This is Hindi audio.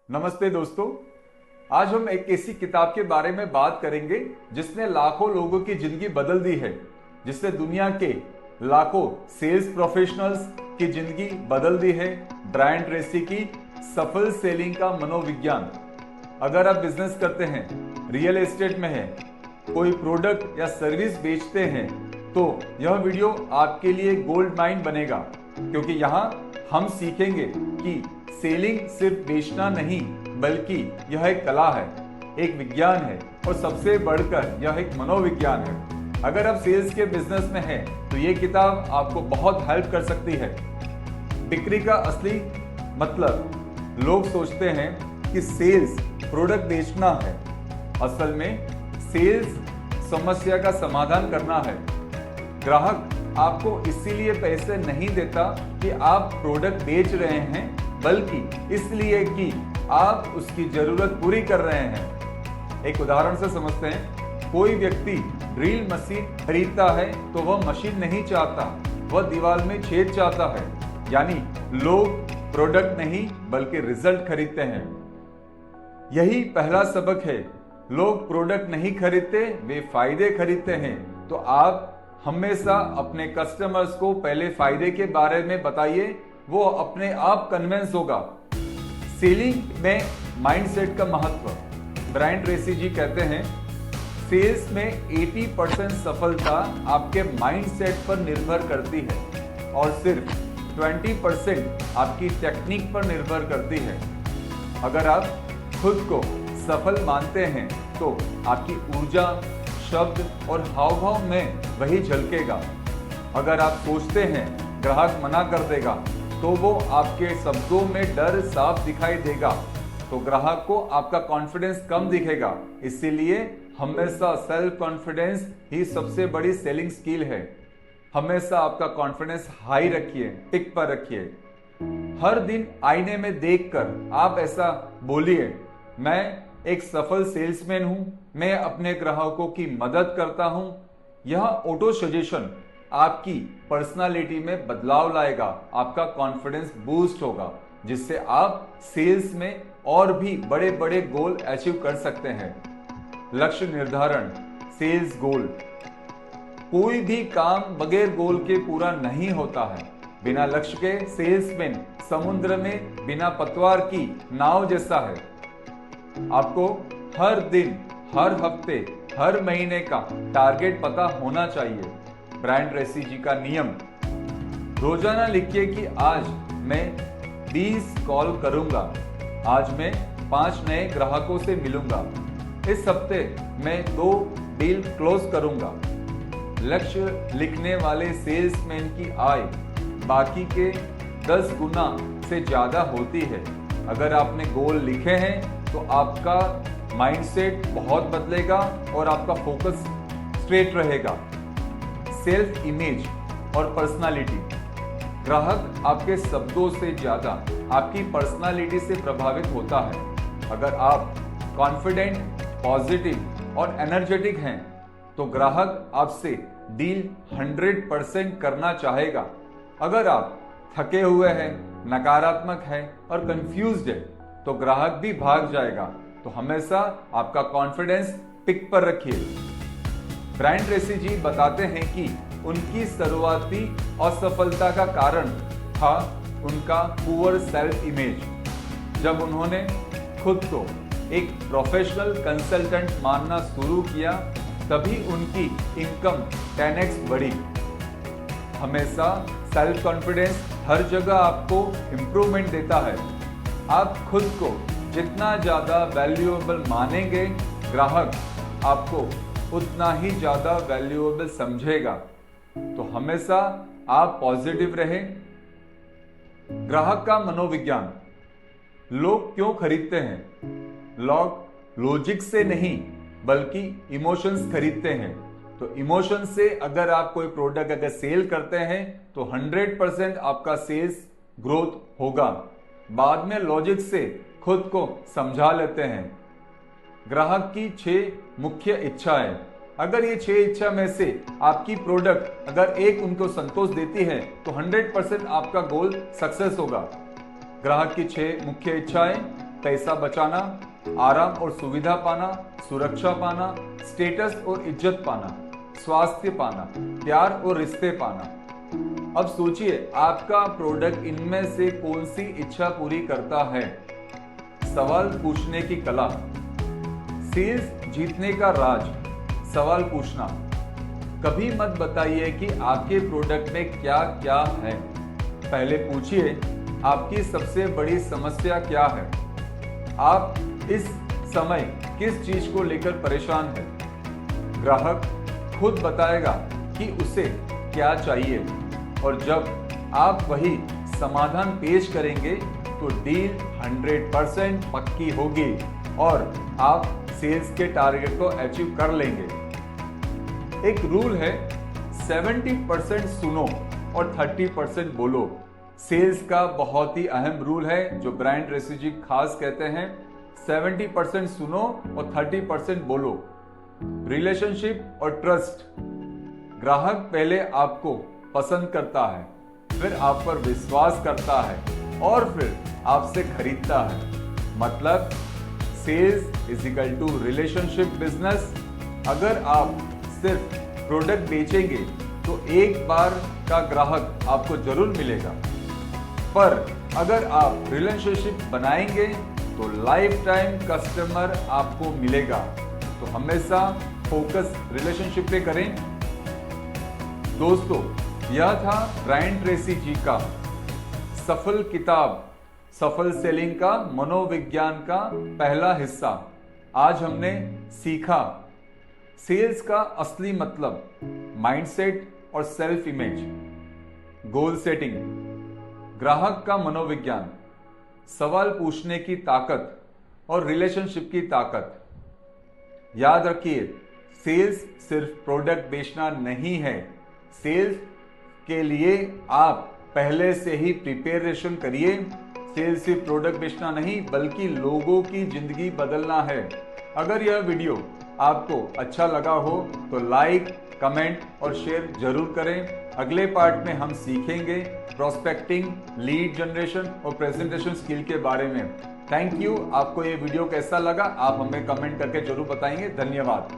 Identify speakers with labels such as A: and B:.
A: नमस्ते दोस्तों। आज हम एक ऐसी किताब के बारे में बात करेंगे जिसने लाखों लोगों की जिंदगी बदल दी है, जिसने दुनिया के लाखों सेल्स प्रोफेशनल्स की जिंदगी बदल दी है। ब्रायन ट्रेसी की सफल सेलिंग का मनोविज्ञान। अगर आप बिजनेस करते हैं, रियल एस्टेट में हैं, कोई प्रोडक्ट या सर्विस बेचते हैं, तो यह वीडियो आपके लिए गोल्ड माइन बनेगा, क्योंकि यहाँ हम सीखेंगे कि सेलिंग सिर्फ बेचना नहीं, बल्कि यह एक कला है, एक विज्ञान है और सबसे बढ़कर यह एक मनोविज्ञान है। अगर आप सेल्स के बिजनेस में हैं, तो ये किताब आपको बहुत हेल्प कर सकती है। बिक्री का असली मतलब, लोग सोचते हैं कि सेल्स प्रोडक्ट बेचना है। असल में सेल्स समस्या का समाधान करना है। ग्राहक आपको इसीलिए पैसे नहीं देता कि आप प्रोडक्ट बेच रहे हैं, बल्कि इसलिए कि आप उसकी जरूरत पूरी कर रहे हैं। एक उदाहरण से समझते हैं। कोई व्यक्ति ड्रिल मशीन खरीदता है तो वह मशीन नहीं चाहता, वह दीवार में छेद चाहता है। यानी लोग प्रोडक्ट नहीं बल्कि रिजल्ट खरीदते हैं। यही पहला सबक है। लोग प्रोडक्ट नहीं खरीदते, वे फायदे खरीदते हैं। तो आप हमेशा अपने कस्टमर्स को पहले फायदे के बारे में बताइए, वो अपने आप कन्विंस होगा। सेलिंग में माइंडसेट का महत्व। ब्रायन ट्रेसी जी कहते हैं, सेल्स में 80% सफलता आपके माइंडसेट पर निर्भर करती है और सिर्फ 20% आपकी टेक्निक पर निर्भर करती है। अगर आप खुद को सफल मानते हैं तो आपकी ऊर्जा, शब्द और हाव भाव में वही झलकेगा। अगर आप सोचते हैं ग्राहक मना कर देगा, तो वो आपके शब्दों में डर साफ दिखाई देगा, तो ग्राहक को आपका कॉन्फिडेंस कम दिखेगा। इसीलिए हमेशा सेल्फ कॉन्फिडेंस ही सबसे बड़ी सेलिंग स्किल है। हमेशा आपका कॉन्फिडेंस हाई रखिए, पिक पर रखिए। हर दिन आईने में देखकर आप ऐसा बोलिए, मैं एक सफल सेल्समैन हूं, मैं अपने ग्राहकों की मदद करता हूं। यह ऑटो सजेशन आपकी पर्सनालिटी में बदलाव लाएगा, आपका कॉन्फिडेंस बूस्ट होगा, जिससे आप सेल्स में और भी बड़े बड़े गोल अचीव कर सकते हैं। लक्ष्य निर्धारण, सेल्स गोल। कोई भी काम बगैर गोल के पूरा नहीं होता है। बिना लक्ष्य के सेल्समैन समुद्र में बिना पतवार की नाव जैसा है। आपको हर दिन, हर हफ्ते, हर महीने का टारगेट पता होना चाहिए। ब्रायन ट्रेसी जी का नियम। रोजाना लिखिए कि आज मैं 20 कॉल करूंगा, आज मैं 5 नए ग्राहकों से मिलूंगा, इस हफ्ते मैं 2 डील क्लोज करूंगा। लक्ष्य लिखने वाले सेल्समैन की आय बाकी के 10 गुना से ज्यादा होती है। अगर आपने गोल लिखे हैं तो आपका माइंडसेट बहुत बदलेगा और आपका फोकस स्ट्रेट रहेगा। सेल्फ इमेज और पर्सनालिटी। ग्राहक आपके शब्दों से ज्यादा आपकी पर्सनालिटी से प्रभावित होता है। अगर आप कॉन्फिडेंट, पॉजिटिव और एनर्जेटिक हैं, तो ग्राहक आपसे डील 100% करना चाहेगा। अगर आप थके हुए हैं, नकारात्मक हैं और कंफ्यूज्ड है, तो ग्राहक भी भाग जाएगा। तो हमेशा आपका कॉन्फिडेंस पिक पर रखिए। ब्रायन ट्रेसी जी बताते हैं कि उनकी शुरुआती असफलता का कारण था उनका पुअर सेल्फ इमेज। जब उन्होंने खुद को एक प्रोफेशनल कंसल्टेंट मानना शुरू किया, तभी उनकी इनकम 10x बढ़ी। हमेशा सेल्फ कॉन्फिडेंस हर जगह आपको इंप्रूवमेंट देता है। आप खुद को जितना ज्यादा वैल्यूएबल मानेंगे, ग्राहक आपको उतना ही ज्यादा वैल्यूएबल समझेगा। तो हमेशा आप पॉजिटिव रहें। ग्राहक का मनोविज्ञान। लोग क्यों खरीदते हैं? लोग लॉजिक से नहीं बल्कि इमोशंस खरीदते हैं। तो इमोशन से अगर आप कोई प्रोडक्ट अगर सेल करते हैं, तो 100% आपका सेल्स ग्रोथ होगा। बाद में लॉजिक से खुद को समझा लेते हैं। ग्राहक की 6 मुख्य इच्छाएं। अगर ये 6 इच्छा में से आपकी प्रोडक्ट अगर एक उनको संतोष देती है, तो 100% आपका गोल सक्सेस होगा। ग्राहक की 6 मुख्य इच्छाएं। पैसा बचाना, आराम और सुविधा पाना, सुरक्षा पाना, स्टेटस और इज्जत पाना, स्वास्थ्य पाना, प्यार और रिश्ते पाना। अब सोचिए आपका प्रोडक्ट इनमें से कौन सी इच्छा पूरी करता है। सवाल पूछने की कला, सेल्स जीतने का राज, सवाल पूछना। कभी मत बताइए कि आपके प्रोडक्ट में क्या क्या है, पहले पूछिए आपकी सबसे बड़ी समस्या क्या है। आप इस समय किस चीज को लेकर परेशान हैं? ग्राहक खुद बताएगा कि उसे क्या चाहिए और जब आप वही समाधान पेश करेंगे तो डील 100% पक्की होगी और आप सेल्स के टारगेट को अचीव कर लेंगे। एक रूल है 70% सुनो और 30% बोलो। सेल्स का बहुत ही अहम रूल है जो ब्रांड ट्रेसी खास कहते हैं, 70% सुनो और 30% बोलो। रिलेशनशिप और ट्रस्ट, ग्राहक पहले आपको पसंद करता है, फिर आप पर विश्वास करता है और फिर आपसे खरीदता है। मतलब sales is equal to relationship business. अगर आप सिर्फ प्रोडक्ट बेचेंगे तो एक बार का ग्राहक आपको जरूर मिलेगा, पर अगर आप रिलेशनशिप बनाएंगे तो लाइफ टाइम कस्टमर आपको मिलेगा। तो हमेशा फोकस रिलेशनशिप पे करें। दोस्तों, यह था ब्रायन ट्रेसी जी का सफल किताब सफल सेलिंग का मनोविज्ञान का पहला हिस्सा। आज हमने सीखा सेल्स का असली मतलब, माइंडसेट और सेल्फ इमेज, गोल सेटिंग, ग्राहक का मनोविज्ञान, सवाल पूछने की ताकत और रिलेशनशिप की ताकत। याद रखिए, सेल्स सिर्फ प्रोडक्ट बेचना नहीं है। सेल्स के लिए आप पहले से ही प्रिपरेशन करिए। सेल्स सिर्फ प्रोडक्ट बेचना नहीं बल्कि लोगों की जिंदगी बदलना है। अगर यह वीडियो आपको अच्छा लगा हो तो लाइक, कमेंट और शेयर जरूर करें। अगले पार्ट में हम सीखेंगे प्रोस्पेक्टिंग, लीड जनरेशन और प्रेजेंटेशन स्किल के बारे में। Thank you. आपको ये वीडियो कैसा लगा आप हमें कमेंट करके जरूर बताएंगे। धन्यवाद।